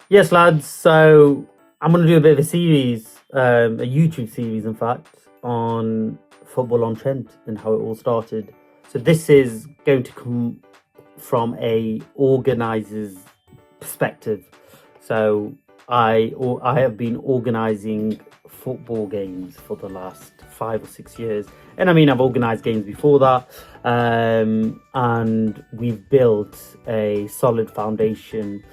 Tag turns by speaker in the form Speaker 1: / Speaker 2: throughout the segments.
Speaker 1: Yes, lads. So I'm going to do a bit of a series, a YouTube series, in fact, on Football on Trent and how it all started. So this is going to come from a organizer's perspective. So I have been organizing football games for the last 5 or 6 years, and I mean I've organized games before that, and we've built a solid foundation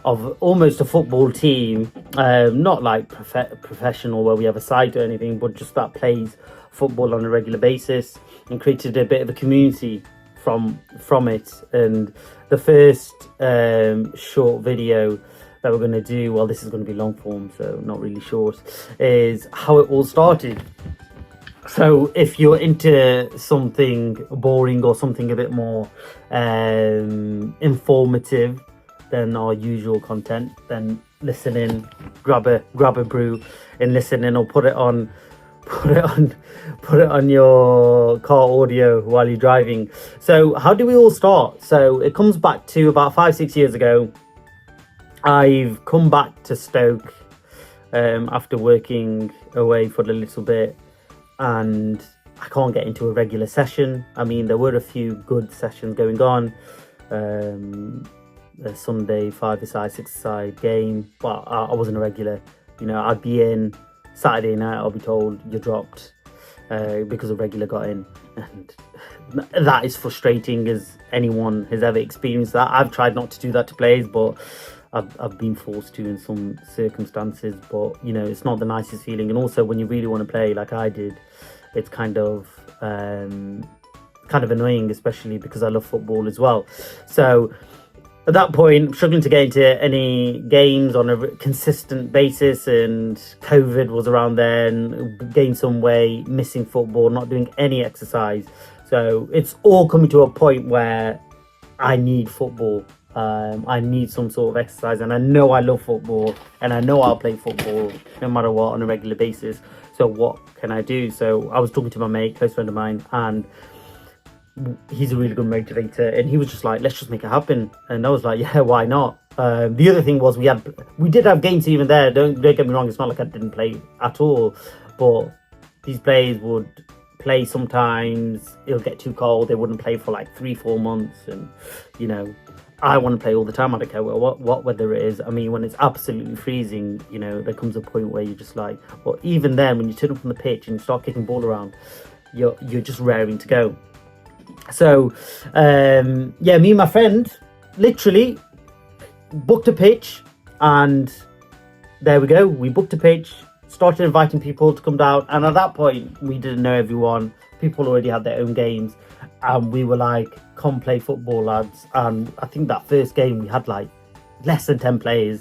Speaker 1: of almost a football team, not like professional where we have a side or anything, but just that plays football on a regular basis, and created a bit of a community from it. And the first short video that we're going to do, well, this is going to be long form, so not really short, is how it all started. So if you're into something boring or something a bit more informative than our usual content, then listen in, grab a brew and listen in, or put it on your car audio while you're driving. So how do we all start? So it comes back to about 5-6 years ago. I've come back to Stoke after working away for a little bit, and I can't get into a regular session. I mean, there were a few good sessions going on, a Sunday 5-a-side, 6-a-side game, but I wasn't a regular. You know, I'd be in Saturday night, I'll be told you're dropped because a regular got in, and that is frustrating, as anyone has ever experienced that. I've tried not to do that to players, but I've been forced to in some circumstances. But you know, it's not the nicest feeling. And also, when you really want to play like I did, it's kind of annoying, especially because I love football as well. So at that point, struggling to get into any games on a consistent basis, and COVID was around then, gained some weight, missing football, not doing any exercise. So it's all coming to a point where I need football. I need some sort of exercise, and I know I love football, and I know I'll play football no matter what on a regular basis. So what can I do? So I was talking to my mate, close friend of mine, and he's a really good motivator, and he was just like, let's just make it happen. And I was like, yeah, why not? The other thing was we did have games even there. Don't get me wrong, it's not like I didn't play at all, but these players would play sometimes, it'll get too cold, they wouldn't play for like 3-4 months. And you know, I want to play all the time. I don't care what weather it is. I mean, when it's absolutely freezing, you know, there comes a point where you're just like, well, even then, when you turn up on the pitch and you start kicking ball around, you're just raring to go. So yeah, me and my friend literally booked a pitch, and there we go. We booked a pitch, started inviting people to come down, and at that point we didn't know everyone. People already had their own games, and we were like, come play football, lads. And I think that first game we had like less than 10 players.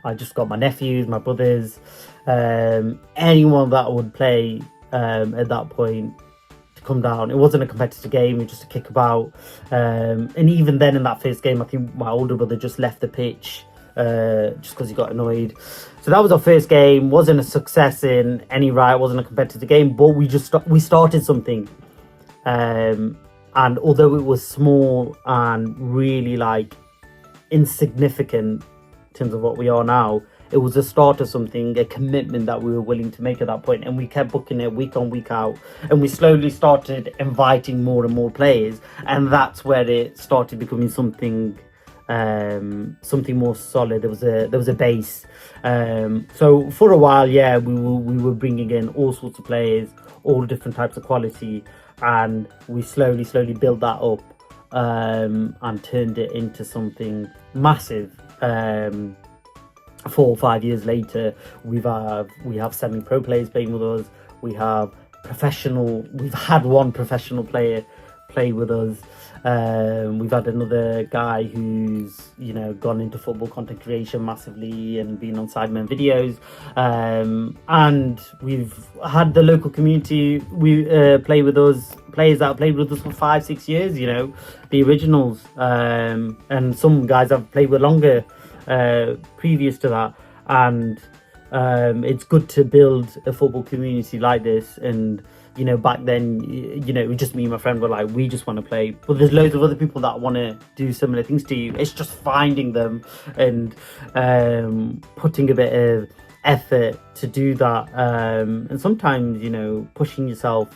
Speaker 1: I just got my nephews, my brothers, anyone that would play at that point to come down. It wasn't a competitive game, it was just a kick about. And even then, in that first game, I think my older brother just left the pitch just because he got annoyed. So that was our first game. Wasn't a success in any right, wasn't a competitive game, but we started something. And although it was small and really like insignificant in terms of what we are now, it was a start of something, a commitment that we were willing to make at that point. And we kept booking it week on, week out, and we slowly started inviting more and more players, and that's where it started becoming something more solid. There was a base. So for a while, yeah, we were bringing in all sorts of players, all different types of quality, and we slowly built that up, and turned it into something massive. 4 or 5 years later, we have semi-pro players playing with us. We've had one professional player play with us. We've had another guy who's, you know, gone into football content creation massively and been on Sidemen videos. And we've had the local community play with us, players that have played with us for 5-6 years, you know, the originals. And some guys have played with longer previous to that. And it's good to build a football community like this, and back then, it was just me and my friend were like, we just want to play. But there's loads of other people that want to do similar things to you. It's just finding them and putting a bit of effort to do that. And sometimes, pushing yourself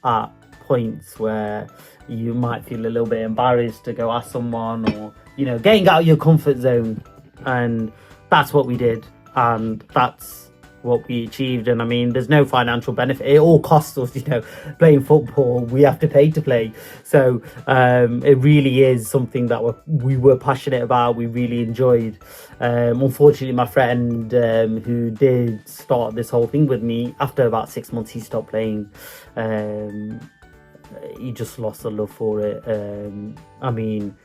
Speaker 1: at points where you might feel a little bit embarrassed to go ask someone, or, getting out of your comfort zone. And that's what we did. And that's what we achieved. And I mean, there's no financial benefit. It all costs us, playing football. We have to pay to play. So it really is something that we were passionate about. We really enjoyed. Unfortunately, my friend who did start this whole thing with me, after about 6 months, he stopped playing. He just lost the love for it. I mean,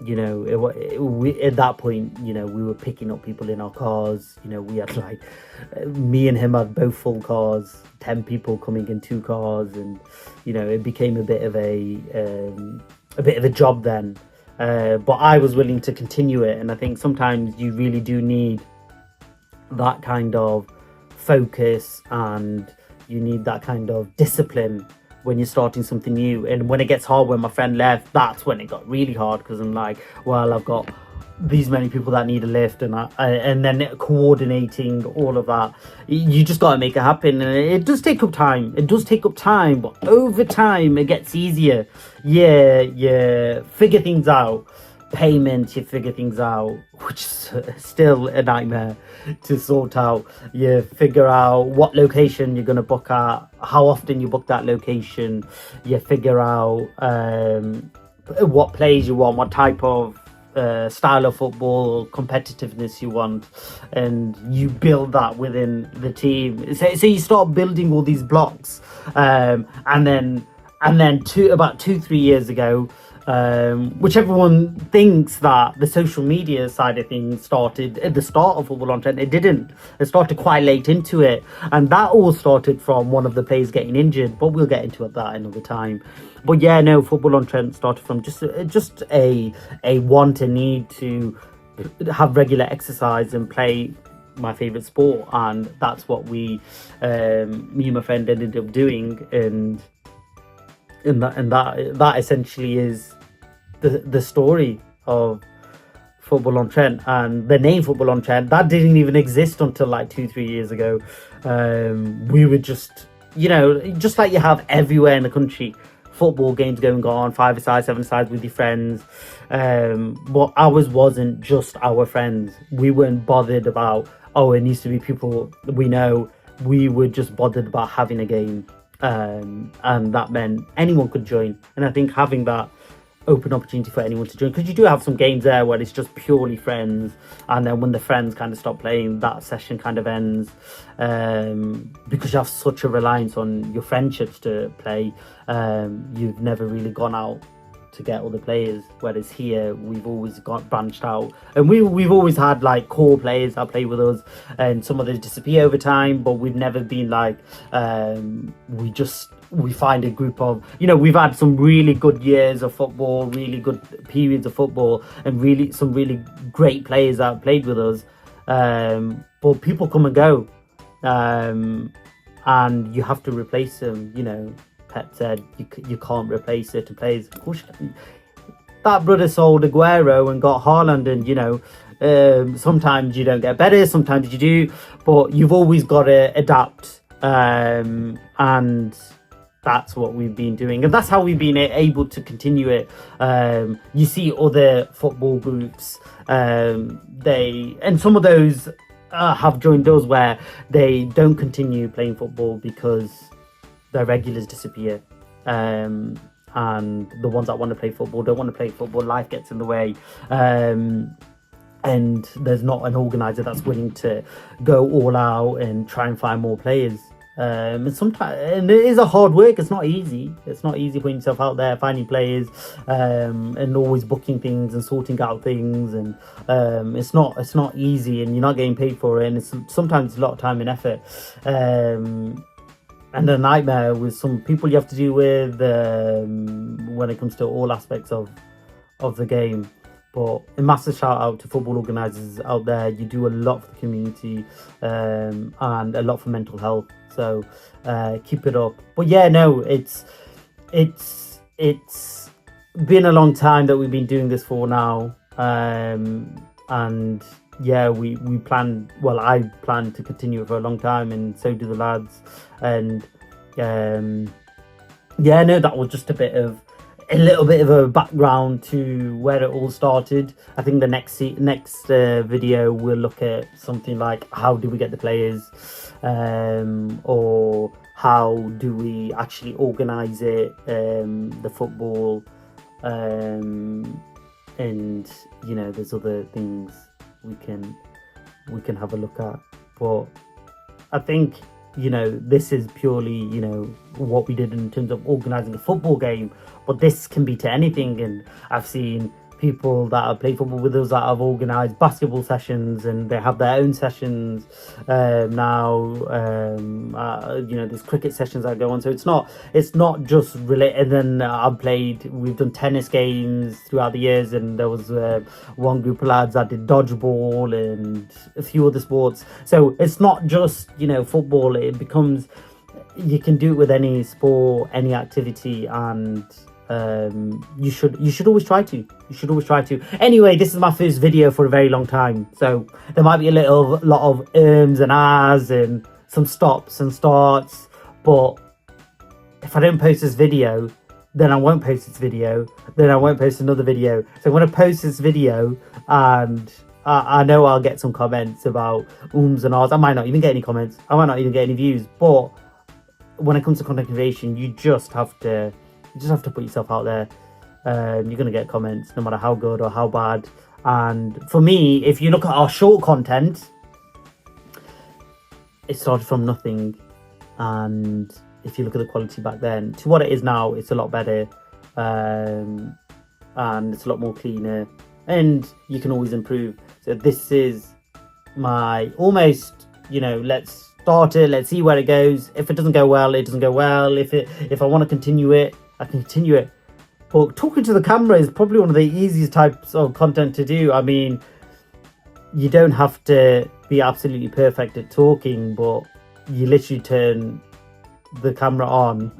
Speaker 1: at that point, we were picking up people in our cars. We had me and him had both full cars, 10 people coming in 2 cars, and it became a bit of a job then. But I was willing to continue it, and I think sometimes you really do need that kind of focus, and you need that kind of discipline when you're starting something new. And when it gets hard, when my friend left, that's when it got really hard, because I'm like, well, I've got these many people that need a lift, and then coordinating all of that. You just got to make it happen, and it does take up time. But over time it gets easier. Yeah, figure things out. Payments, you figure things out, which is still a nightmare to sort out. You figure out what location you're going to book at, how often you book that location. You figure out what players you want, what type of style of football, competitiveness you want, and you build that within the team. So you start building all these blocks, and then about 2-3 years ago, which everyone thinks that the social media side of things started at the start of Football On Trent. It didn't. It started quite late into it, and that all started from one of the players getting injured, but we'll get into that another time. But yeah, no, Football On Trent started from just a want, a need to have regular exercise and play my favorite sport, and that's what me and my friend ended up doing. And that essentially is the story of Football On Trent. And the name Football On Trent, that didn't even exist until 2-3 years ago. We were just just like you have everywhere in the country, football games going on, 5-a-side, 7-a-side with your friends. But ours wasn't just our friends. We weren't bothered about, it needs to be people we know. We were just bothered about having a game. And that meant anyone could join. And I think having that open opportunity for anyone to join, because you do have some games there where it's just purely friends, and then when the friends kind of stop playing, that session kind of ends, because you have such a reliance on your friendships to play. You've never really gone out to get other players, whereas here we've always got branched out, and we've always had core players that play with us, and some of those disappear over time, but we've never been we find a group of, we've had some really good years of football, really good periods of football, and some really great players that have played with us, but people come and go, and you have to replace them. Pep said you can't replace certain players. Of course you can. That brother sold Aguero and got Haaland, and sometimes you don't get better, sometimes you do, but you've always got to adapt, and that's what we've been doing, and that's how we've been able to continue it. You see other football groups, and some of those have joined us where they don't continue playing football because their regulars disappear, and the ones that want to play football don't want to play football. Life gets in the way, and there's not an organizer that's willing to go all out and try and find more players. And it is a hard work. It's not easy putting yourself out there, finding players, and always booking things and sorting out things, and it's not easy, and you're not getting paid for it, and sometimes a lot of time and effort, and a nightmare with some people you have to deal with, when it comes to all aspects of the game. But a massive shout out to football organisers out there. You do a lot for the community, and a lot for mental health. So keep it up. But yeah, no, it's been a long time that we've been doing this for now, and yeah, we plan. Well, I plan to continue it for a long time, and so do the lads. And yeah, no, that was just a little bit of a background to where it all started. I think the next video we'll look at something like how do we get the players, or how do we actually organize it, the football, and you know, there's other things we can have a look at. But I think, you know, this is purely, you know, what we did in terms of organizing a football game, but this can be to anything. And I've seen people that have played football with us that have organized basketball sessions, and they have their own sessions now. You know, there's cricket sessions that go on, so it's not just related. And then we've done tennis games throughout the years, and there was one group of lads that did dodgeball and a few other sports. So it's not just, you know, football. It becomes, you can do it with any sport, any activity, and you should always try to. Anyway, this is my first video for a very long time, so there might be a lot of ums and ahs and some stops and starts. But if I don't post this video, then I won't post this video, then I won't post another video. So I'm going to post this video, and I know I'll get some comments about ums and ahs. I might not even get any comments, I might not even get any views. But when it comes to content creation, you just have to put yourself out there. You're going to get comments no matter how good or how bad. And for me, if you look at our short content, it started from nothing, and if you look at the quality back then to what it is now, it's a lot better, and it's a lot more cleaner, and you can always improve. So this is my almost, you know, let's start it, let's see where it goes. If it doesn't go well, it doesn't go well. If I want to continue it, I can continue it. But talking to the camera is probably one of the easiest types of content to do. I mean, you don't have to be absolutely perfect at talking, but you literally turn the camera on,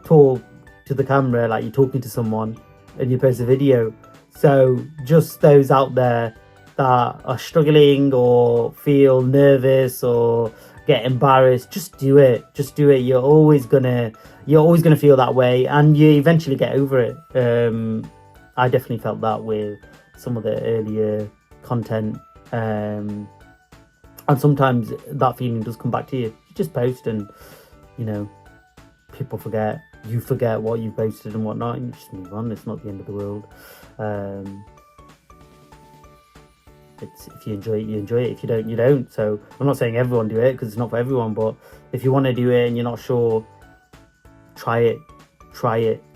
Speaker 1: talk to the camera like you're talking to someone, and you post a video. So just those out there that are struggling or feel nervous or get embarrassed, just do it. You're always gonna feel that way, and you eventually get over it. I definitely felt that with some of the earlier content, and sometimes that feeling does come back to you. You just post, and you know, people forget, you forget what you posted and whatnot, and you just move on. It's not the end of the world. If you enjoy it, you enjoy it. If you don't, you don't. So I'm not saying everyone do it, because it's not for everyone, but if you want to do it and you're not sure, try it.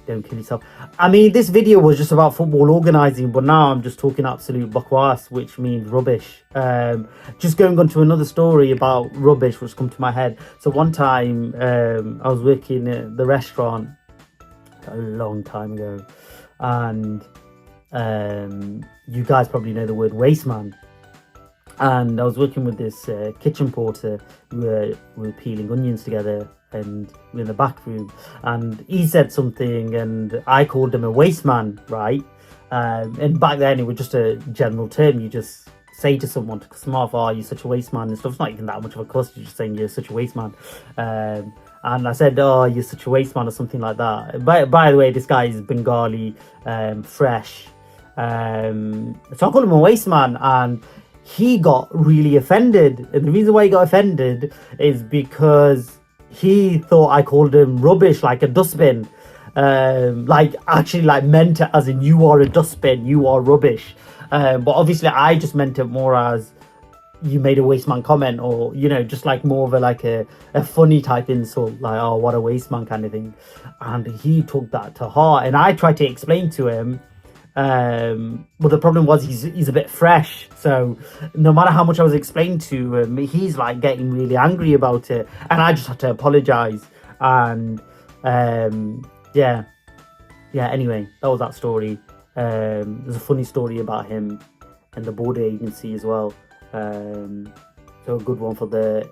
Speaker 1: Don't kill yourself. I mean, this video was just about football organising, but now I'm just talking absolute bakwas, which means rubbish. Just going on to another story about rubbish which come to my head. So one time I was working at the restaurant a long time ago, and you guys probably know the word waste man. And I was working with this kitchen porter. We were peeling onions together, and we were in the back room, and he said something, and I called him a waste man, right? And back then it was just a general term you just say to someone to come off, oh, you're such a waste man and stuff. It's not even that much of a cuss, you're just saying you're such a waste man. And I said, oh, you're such a waste man, or something like that. By the way, this guy is Bengali, fresh. So I called him a waste man, and he got really offended. And the reason why he got offended is because he thought I called him rubbish, like a dustbin. Like actually like meant it as in, you are a dustbin, you are rubbish. But obviously I just meant it more as, you made a waste man comment, or you know, just like more of a funny type insult, like, oh, what a waste man kind of thing. And he took that to heart, and I tried to explain to him, but the problem was he's a bit fresh, so no matter how much I was explaining to him, he's like getting really angry about it, and I just had to apologize. And yeah, anyway, that was that story. There's a funny story about him and the border agency as well. So a good one for the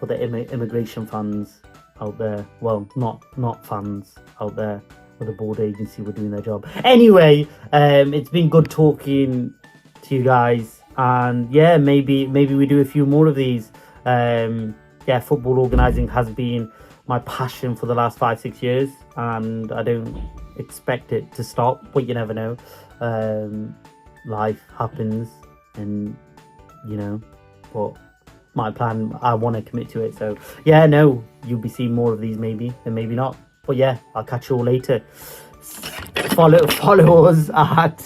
Speaker 1: immigration fans out there. Well, not fans out there, but the border agency were doing their job. Anyway, it's been good talking to you guys, and yeah, maybe we do a few more of these. Football organising has been my passion for the last 5-6 years, and I don't expect it to stop, but you never know. Life happens, and but my plan, I want to commit to it. So yeah, no, you'll be seeing more of these maybe, and maybe not, but yeah, I'll catch you all later. Follow us at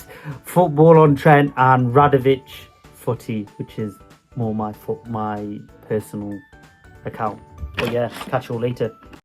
Speaker 1: Football on Trent and Radovic Footy, which is more my personal account. But yeah, catch you all later.